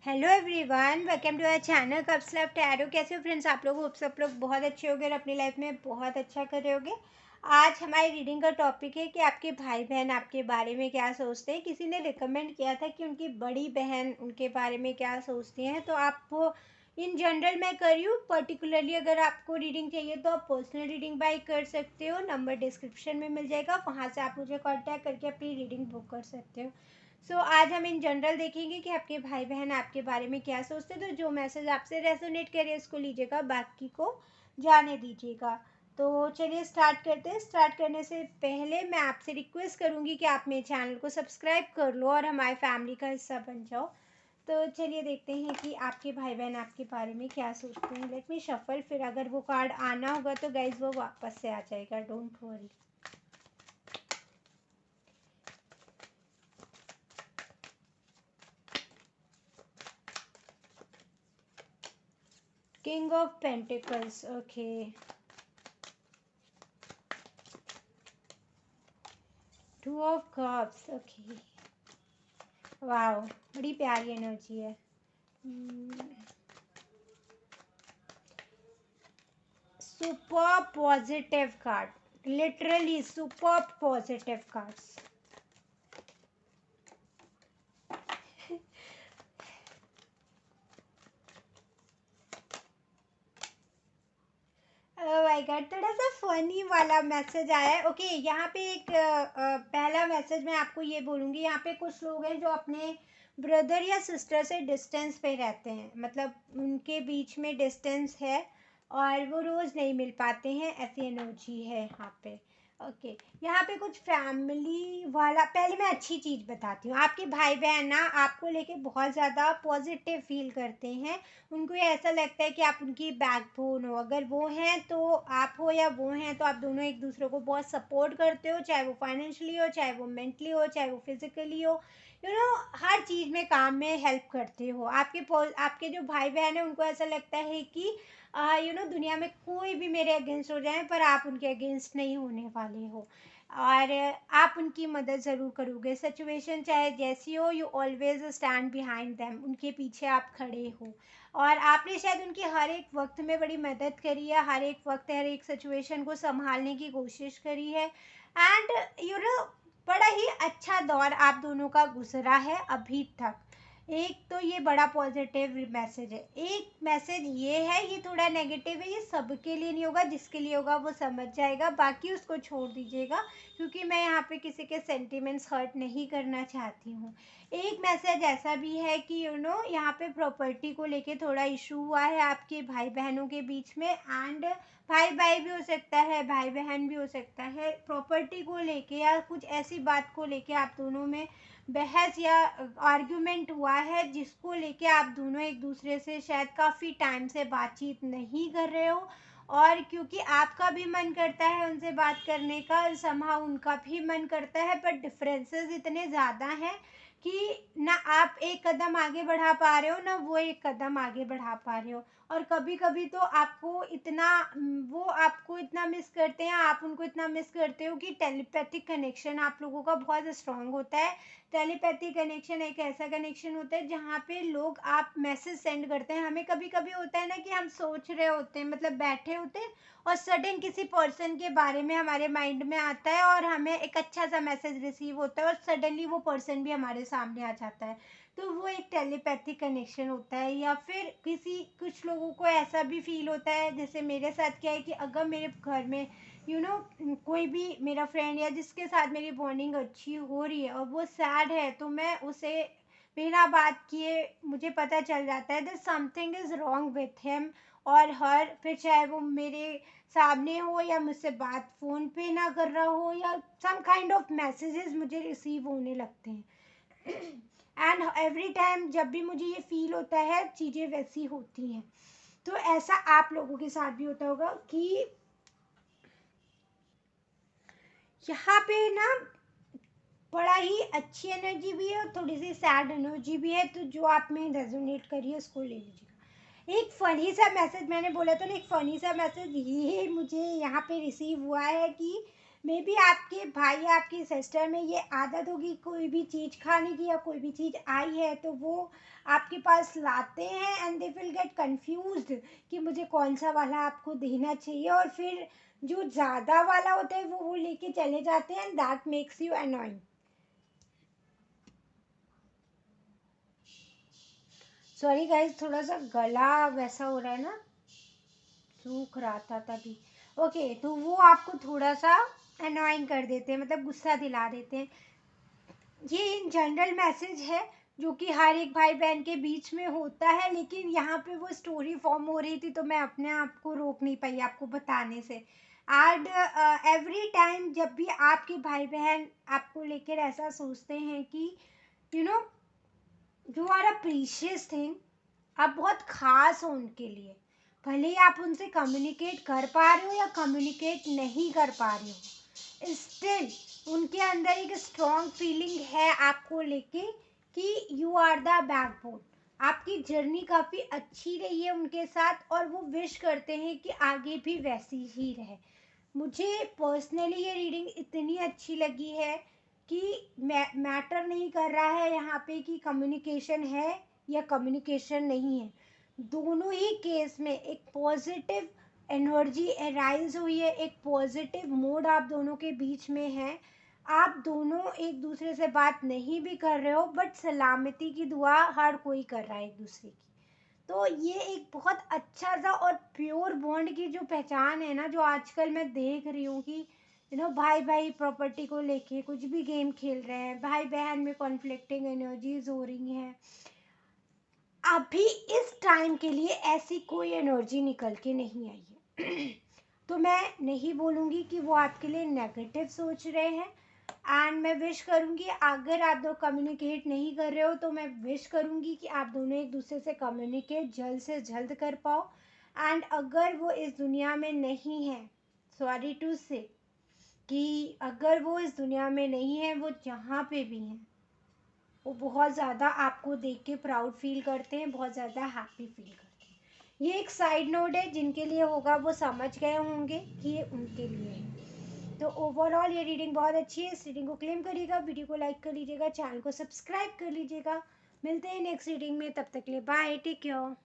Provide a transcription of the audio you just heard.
Hello everyone, welcome to our channel cups love tarot. कैसे हो friends आप लोग? होप सब लोग बहुत अच्छे होंगे और अपनी लाइफ में बहुत अच्छा कर रहे होंगे। आज हमारी रीडिंग का टॉपिक है कि आपके भाई बहन आपके बारे में क्या सोचते हैं। किसी ने रिकमेंड किया था कि उनकी बड़ी बहन उनके बारे में क्या सोचती हैं, तो आप इन जनरल मैं कर रही हूँ। पर्टिकुलरली अगर आपको रीडिंग चाहिए तो आप पर्सनल रीडिंग बाय कर सकते हो। नंबर डिस्क्रिप्शन में मिल जाएगा, वहाँ से आप मुझे कॉन्टैक्ट करके अपनी रीडिंग बुक कर सकते हो। आज हम इन जनरल देखेंगे कि आपके भाई बहन आपके बारे में क्या सोचते हैं। तो जो मैसेज आपसे रेजोनेट करे उसको लीजिएगा, बाकी को जाने दीजिएगा। तो चलिए स्टार्ट करते हैं। स्टार्ट करने से पहले मैं आपसे रिक्वेस्ट करूंगी कि आप मेरे चैनल को सब्सक्राइब कर लो और हमारी फैमिली का हिस्सा बन जाओ। तो चलिए देखते हैं कि आपके भाई बहन आपके बारे में क्या सोचते हैं। लेट मी शफल, फिर अगर वो कार्ड आना होगा तो गाइज वो वापस से आ जाएगा, don't worry. King of pentacles, okay. Two of cups, okay. Wow, बड़ी प्यारी एनर्जी है। Super positive card, literally super positive cards. Oh my God, थोड़ा सा फनी वाला मैसेज आया है। ओके, यहाँ पे एक पहला मैसेज मैं आपको ये बोलूँगी। यहाँ पे कुछ लोग हैं जो अपने ब्रदर या सिस्टर से डिस्टेंस पे रहते हैं, मतलब उनके बीच में डिस्टेंस है और वो रोज़ नहीं मिल पाते हैं, ऐसी एनर्जी है यहाँ पे। ओके, यहाँ पे कुछ फैमिली वाला। पहले मैं अच्छी चीज़ बताती हूँ। आपके भाई बहन ना आपको लेके बहुत ज़्यादा पॉजिटिव फील करते हैं। उनको ये ऐसा लगता है कि आप उनकी बैकबोन हो। अगर वो हैं तो आप हो, या वो हैं तो आप दोनों एक दूसरे को बहुत सपोर्ट करते हो, चाहे वो फाइनेंशियली हो, चाहे वो मेंटली हो, चाहे वो फिजिकली हो। हर चीज़ में काम में हेल्प करते हो। आपके जो भाई बहन है उनको ऐसा लगता है कि दुनिया में कोई भी मेरे अगेंस्ट हो जाए पर आप उनके अगेंस्ट नहीं होने वाले हो, और आप उनकी मदद ज़रूर करोगे। सिचुएशन चाहे जैसी हो, you always stand behind them, उनके पीछे आप खड़े हो। और आपने शायद उनकी हर एक वक्त में बड़ी मदद करी है, हर एक वक्त हर एक सिचुएशन को संभालने की कोशिश करी है। एंड बड़ा ही अच्छा दौर आप दोनों का गुजरा है अभी तक। एक तो ये बड़ा पॉजिटिव मैसेज है। एक मैसेज ये है, ये थोड़ा नेगेटिव है। ये सबके लिए नहीं होगा, जिसके लिए होगा वो समझ जाएगा, बाकी उसको छोड़ दीजिएगा, क्योंकि मैं यहाँ पे किसी के सेंटिमेंट्स हर्ट नहीं करना चाहती हूँ। एक मैसेज ऐसा भी है कि यहाँ पे प्रॉपर्टी को लेके थोड़ा इशू हुआ है आपके भाई बहनों के बीच में। एंड भाई भाई भी हो सकता है, भाई बहन भी हो सकता है। प्रॉपर्टी को लेके या कुछ ऐसी बात को लेके आप दोनों में बहस या आर्ग्यूमेंट हुआ है, जिसको लेके आप दोनों एक दूसरे से शायद काफ़ी टाइम से बातचीत नहीं कर रहे हो। और क्योंकि आपका भी मन करता है उनसे बात करने का, समहा उनका भी मन करता है, पर डिफरेंसेस इतने ज़्यादा हैं कि ना आप एक कदम आगे बढ़ा पा रहे हो, ना वो एक कदम आगे बढ़ा पा रहे हो। और कभी कभी तो वो आपको इतना मिस करते हैं, आप उनको इतना मिस करते हो कि टेलीपैथिक कनेक्शन आप लोगों का बहुत स्ट्रांग होता है। टेलीपैथिक कनेक्शन एक ऐसा कनेक्शन होता है जहाँ पे लोग आप मैसेज सेंड करते हैं। हमें कभी कभी होता है ना कि हम सोच रहे होते हैं, मतलब बैठे होते हैं, और सडन किसी पर्सन के बारे में हमारे माइंड में आता है और हमें एक अच्छा सा मैसेज रिसीव होता है और सडनली वो पर्सन भी हमारे सामने आ जाता है। तो वो एक टेलीपैथिक कनेक्शन होता है। या फिर कुछ लोगों को ऐसा भी फील होता है, जैसे मेरे साथ क्या है कि अगर मेरे घर में कोई भी मेरा फ्रेंड या जिसके साथ मेरी बॉन्डिंग अच्छी हो रही है और वो सैड है, तो मैं उसे बिना बात किए मुझे पता चल जाता है that something is wrong with him और हर। फिर चाहे वो मेरे सामने हो या मुझसे बात फ़ोन पे ना कर रहा हो, या सम काइंड ऑफ मैसेजेस मुझे रिसीव होने लगते हैं। एंड एवरी टाइम जब भी मुझे ये फील होता है, चीज़ें वैसी होती हैं। तो ऐसा आप लोगों के साथ भी होता होगा कि यहाँ पे ना बड़ा ही अच्छी एनर्जी भी है और थोड़ी सी सैड एनर्जी भी है। तो जो आप में रेजोनेट करिए उसको ले लीजिएगा। एक फ़नी सा मैसेज, मैंने बोला था ना, एक फ़नी सा मैसेज ये मुझे यहाँ पे रिसीव हुआ है कि मे बी आपके भाई या आपकी सिस्टर में ये आदत होगी, कोई भी चीज़ खाने की या कोई भी चीज़ आई है तो वो आपके पास लाते हैं and they will get confused कि मुझे कौन सा वाला आपको देना चाहिए, और फिर जो ज़्यादा वाला होता है वो लेके चले जाते हैं and that makes you annoying. Sorry guys, थोड़ा सा गला वैसा हो रहा है ना, सूख रहा था तभी। ओके, तो वो आपको थोड़ा सा अनोइंग कर देते हैं, मतलब गुस्सा दिला देते हैं। ये इन जनरल मैसेज है जो कि हर एक भाई बहन के बीच में होता है, लेकिन यहाँ पे वो स्टोरी फॉर्म हो रही थी तो मैं अपने आप को रोक नहीं पाई आपको बताने से। एंड एवरी टाइम जब भी आपके भाई बहन आपको लेकर ऐसा सोचते हैं कि you know you are a precious thing, आप बहुत खास हो उनके लिए, भले ही आप उनसे कम्युनिकेट कर पा रहे हो या कम्युनिकेट नहीं कर पा रहे हो, स्टिल उनके अंदर एक स्ट्रॉन्ग फीलिंग है आपको लेके कि यू आर द बैकबोन। आपकी जर्नी काफ़ी अच्छी रही है उनके साथ और वो विश करते हैं कि आगे भी वैसी ही रहे। मुझे पर्सनली ये रीडिंग इतनी अच्छी लगी है कि मैटर नहीं कर रहा है यहाँ पे कि कम्युनिकेशन है या कम्युनिकेशन नहीं है, दोनों ही केस में एक पॉजिटिव एनर्जी अराइज हुई है, एक पॉजिटिव मूड आप दोनों के बीच में है। आप दोनों एक दूसरे से बात नहीं भी कर रहे हो बट सलामती की दुआ हर कोई कर रहा है एक दूसरे की। तो ये एक बहुत अच्छा सा और प्योर बॉन्ड की जो पहचान है ना, जो आजकल मैं देख रही हूँ कि भाई भाई प्रॉपर्टी को लेके कुछ भी गेम खेल रहे हैं, भाई बहन में कॉन्फ्लिक्टिंग एनर्जीज हो रही हैं, अभी इस टाइम के लिए ऐसी कोई एनर्जी निकल के नहीं आई है। तो मैं नहीं बोलूँगी कि वो आपके लिए नेगेटिव सोच रहे हैं। एंड मैं विश करूँगी, अगर आप दो कम्युनिकेट नहीं कर रहे हो तो मैं विश करूँगी कि आप दोनों एक दूसरे से कम्युनिकेट जल्द से जल्द कर पाओ। एंड अगर वो इस दुनिया में नहीं है, सॉरी टू से कि अगर वो इस दुनिया में नहीं है, वो जहाँ पे भी हैं वो बहुत ज़्यादा आपको देख के प्राउड फील करते हैं, बहुत ज़्यादा हैप्पी फील करते हैं। ये एक साइड नोट है, जिनके लिए होगा वो समझ गए होंगे कि ये उनके लिए है। तो ओवरऑल ये रीडिंग बहुत अच्छी है, इस रीडिंग को क्लेम करिएगा, वीडियो को लाइक कर लीजिएगा, चैनल को सब्सक्राइब कर लीजिएगा। मिलते हैं नेक्स्ट रीडिंग में, तब तक के लिए बाय, टेक केयर।